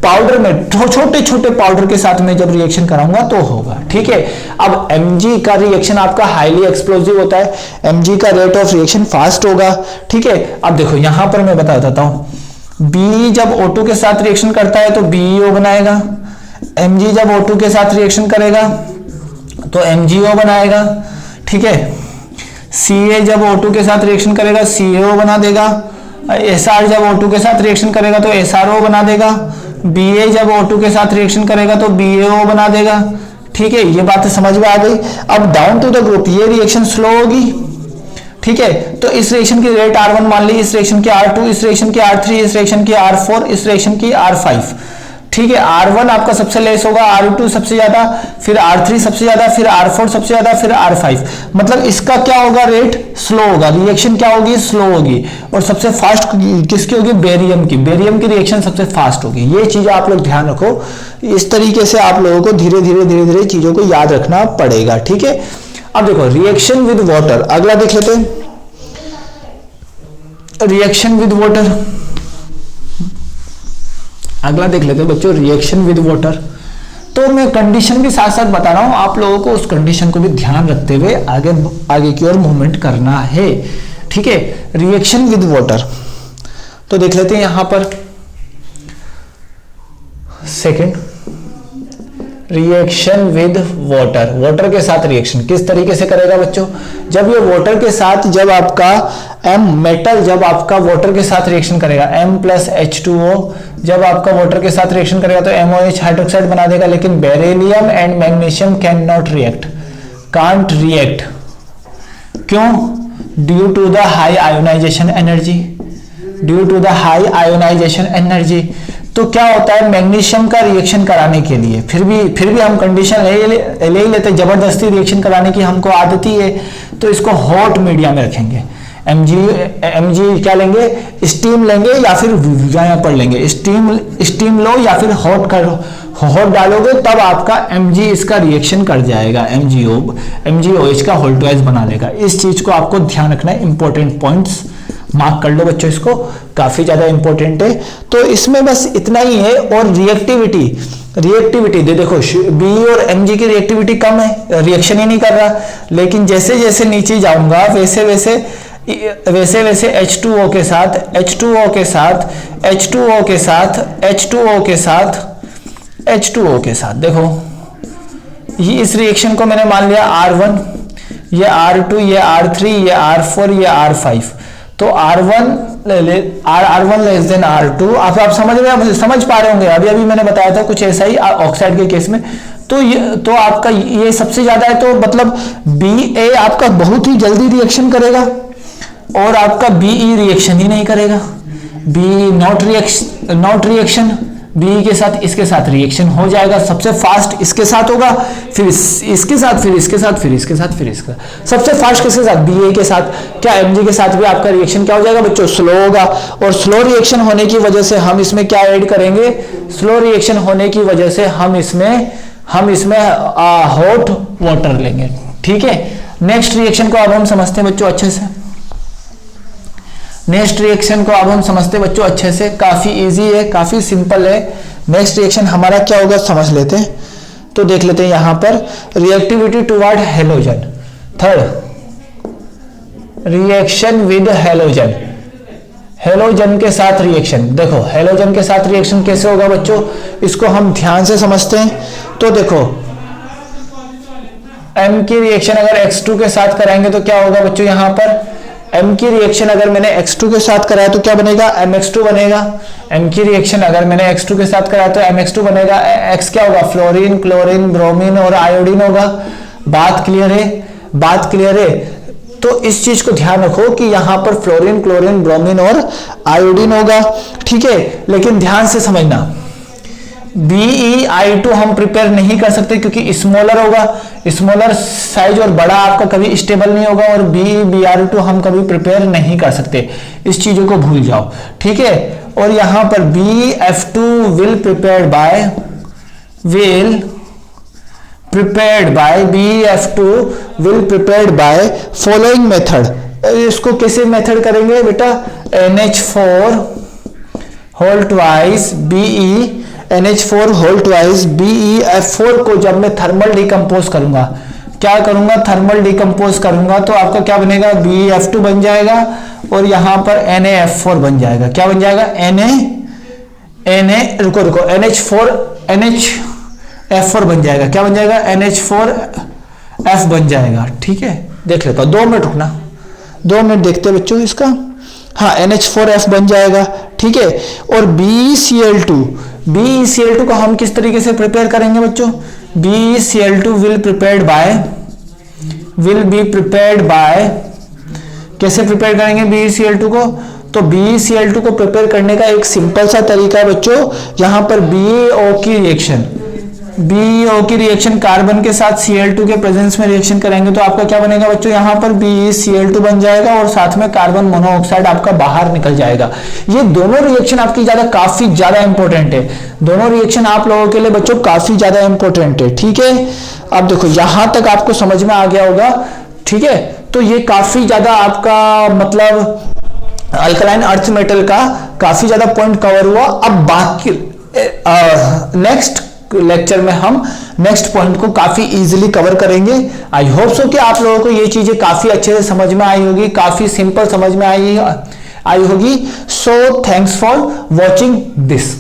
पाउडर में छोटे छोटे पाउडर के साथ में जब रिएक्शन कराऊंगा तो होगा, ठीक है। अब Mg का रिएक्शन आपका हाईली एक्सप्लोसिव होता है, Mg का रेट ऑफ रिएक्शन फास्ट होगा, ठीक है। अब देखो यहां पर मैं बता देता हूं, BE जब O2 के साथ रिएक्शन करता है तो BeO बनाएगा, Mg जब O2 के साथ रिएक्शन करेगा तो MgO बनाएगा, ठीक है। Ca जब O2 के साथ रिएक्शन करेगा CaO बना देगा, Sr जब O2 के साथ रिएक्शन करेगा तो SRO बना देगा, Ba जब O2 के साथ रिएक्शन करेगा तो BaO बना देगा, ठीक है। ये बात समझ में आ गई। अब डाउन टू द ग्रुप ये रिएक्शन स्लो होगी, ठीक है, तो इस रिएक्शन की रेट R1 मान ली, इस रिएक्शन की R2, इस रिएक्शन की R3, इस रिएक्शन की R4, इस रिएक्शन की R5। ठीक है, R1 आपका सबसे लेस होगा, R2 सबसे ज्यादा, फिर R3 सबसे ज्यादा, फिर R4 सबसे ज्यादा, फिर R5। मतलब इसका क्या होगा, रेट स्लो होगा, रिएक्शन क्या होगी, स्लो होगी। और सबसे फास्ट किसकी होगी, बेरियम की। बेरियम की रिएक्शन सबसे फास्ट होगी। ये चीज आप लोग ध्यान रखो। इस तरीके से आप लोगों को धीरे धीरे चीजों को याद रखना पड़ेगा। ठीक है, अब देखो रिएक्शन विद वाटर, अगला देख लेते हैं रिएक्शन विद वाटर। अगला देख लेते हैं बच्चों रिएक्शन विद वाटर। तो मैं कंडीशन के साथ साथ बता रहा हूं, आप लोगों को उस कंडीशन को भी ध्यान रखते हुए आगे की ओर मूवमेंट करना है। ठीक है, रिएक्शन विद वाटर तो देख लेते हैं यहां पर second, reaction with water. Water के साथ रिएक्शन किस तरीके से करेगा बच्चों, जब ये वाटर के साथ, जब आपका मेटल जब आपका वाटर के साथ रिएक्शन करेगा, M+H2O जब आपका वाटर के साथ रिएक्शन करेगा तो MOH हाइड्रोक्साइड बना देगा। लेकिन beryllium and magnesium can not react, can't react. क्यों, due to the high ionisation energy, due to the high ionisation energy. तो क्या होता है, मैग्नीशियम का रिएक्शन कराने के लिए फिर भी हम कंडीशन ले ही लेते, जबरदस्ती रिएक्शन कराने की हमको आदत ही है, तो इसको हॉट मीडिया में रखेंगे। mg क्या लेंगे, स्टीम लेंगे या फिर यहाँ पर लेंगे, स्टीम लो या फिर हॉट डालोगे तब आपका mg इसका रिएक्शन कर जाएगा, MgOH का होल्टवाइज बना लेगा। इस चीज को आपको ध्यान रखना है, इंपॉर्टेंट पॉइंट्स मार्क कर लो बच्चों, इसको काफी ज्यादा इंपॉर्टेंट है। तो इसमें बस इतना ही है। और रिएक्टिविटी देखो बी और Mg की रिएक्टिविटी कम है, रिएक्शन ही नहीं कर रहा। लेकिन जैसे जैसे नीचे जाऊंगा वैसे वैसे H2O के साथ H2O के साथ H2O के साथ H2O के साथ H2O के साथ देखो, ये इस रिएक्शन को मैंने मान लिया R1, ये R2, ये R3, ये R4, ये R5। तो R1 लेस देन R2। आप समझ पा रहे होंगे, अभी मैंने बताया था कुछ ऐसा ही ऑक्साइड के केस में। तो आपका ये सबसे ज्यादा है, तो मतलब BA आपका बहुत ही जल्दी रिएक्शन करेगा और आपका BE रिएक्शन ही नहीं करेगा। BE नॉट रिएक्शन, BE के साथ इसके साथ रिएक्शन हो जाएगा, सबसे फास्ट इसके साथ होगा, फिर इसके साथ, फिर इसके साथ, फिर इसके साथ, फिर इसका सबसे फास्ट किसके साथ, BA के साथ। क्या Mg के साथ भी आपका रिएक्शन क्या हो जाएगा बच्चों, स्लो होगा। और स्लो रिएक्शन होने की वजह से हम इसमें क्या ऐड करेंगे, स्लो रिएक्शन होने की वजह से हम इसमें हॉट वाटर लेंगे। ठीक है, नेक्स्ट रिएक्शन को अब हम समझते हैं बच्चों अच्छे से। नेक्स्ट रिएक्शन को अब हम समझते हैं बच्चों अच्छे से, काफी इजी है, काफी सिंपल है। नेक्स्ट रिएक्शन हमारा क्या होगा समझ लेते हैं। तो देख लेते हैं यहां पर reactivity toward halogen. Third, reaction with halogen. Halogen के साथ रिएक्शन, देखो हेलोजन के साथ रिएक्शन कैसे होगा बच्चों, इसको हम ध्यान से समझते हैं। तो देखो M की रिएक्शन अगर X2 के साथ कराएंगे तो क्या होगा बच्चों, यहां पर M की रिएक्शन अगर मैंने X2 के साथ कराया तो क्या बनेगा, MX2 बनेगा। M की रिएक्शन अगर मैंने X2 के साथ कराया तो MX2 बनेगा। X क्या होगा, फ्लोरीन, क्लोरीन, ब्रोमीन और आयोडीन होगा। बात क्लियर है। तो इस चीज को ध्यान रखो कि यहां पर फ्लोरीन, क्लोरीन, ब्रोमीन और आयोडीन होगा। ठीक है, लेकिन ध्यान से समझना, BeI2 हम प्रिपेयर नहीं कर सकते क्योंकि स्मॉलर होगा, स्मॉलर साइज और बड़ा आपका कभी स्टेबल नहीं होगा। और BeBr2 हम कभी प्रिपेयर नहीं कर सकते, इस चीजों को भूल जाओ। ठीक है, और यहां पर BF2 will prepared by following method. इसको कैसे मेथड करेंगे बेटा, NH4 होल ट्वाइस BeF4 को जब मैं थर्मल डिकम्पोज करूंगा, क्या करूंगा, थर्मल डिकम्पोज करूंगा तो आपका क्या बनेगा, BeF2 बन जाएगा और यहां पर NaF4 बन जाएगा। क्या बन जाएगा, NHF4 बन जाएगा। क्या बन जाएगा, NH4F बन जाएगा। ठीक है, देख लेता हूं, 2 मिनट रुकना, 2 मिनट देखते हैं बच्चों इसका। हाँ, NH4F बन जाएगा। ठीक है, और BeCl2 को हम किस तरीके से प्रिपेयर करेंगे बच्चों, BeCl2 will be prepared by कैसे प्रिपेयर करेंगे BeCl2 को? तो BeCl2 को प्रिपेयर करने का एक सिंपल सा तरीका है बच्चों, यहां पर BeO की रिएक्शन कार्बन के साथ Cl2 के प्रेजेंस में रिएक्शन करेंगे तो आपका क्या बनेगा बच्चों, यहां पर BeCl2 बन जाएगा और साथ में कार्बन मोनोऑक्साइड आपका बाहर निकल जाएगा। ये दोनों रिएक्शन आपकी काफी ज्यादा इंपॉर्टेंट है, दोनों रिएक्शन आप लोगों के लिए बच्चों काफी ज्यादा इंपॉर्टेंट है। ठीक है, अब देखो यहां तक आपको समझ में आ गया होगा। ठीक है, तो ये काफी ज्यादा आपका मतलब अल्कलाइन अर्थ मेटल का काफी ज्यादा पॉइंट कवर हुआ। अब बाकी नेक्स्ट लेक्चर में हम नेक्स्ट पॉइंट को काफी इजीली कवर करेंगे। आई होप सो कि आप लोगों को ये चीजें काफी अच्छे से समझ में आई होगी, काफी सिंपल समझ में आई होगी। So thanks for watching this.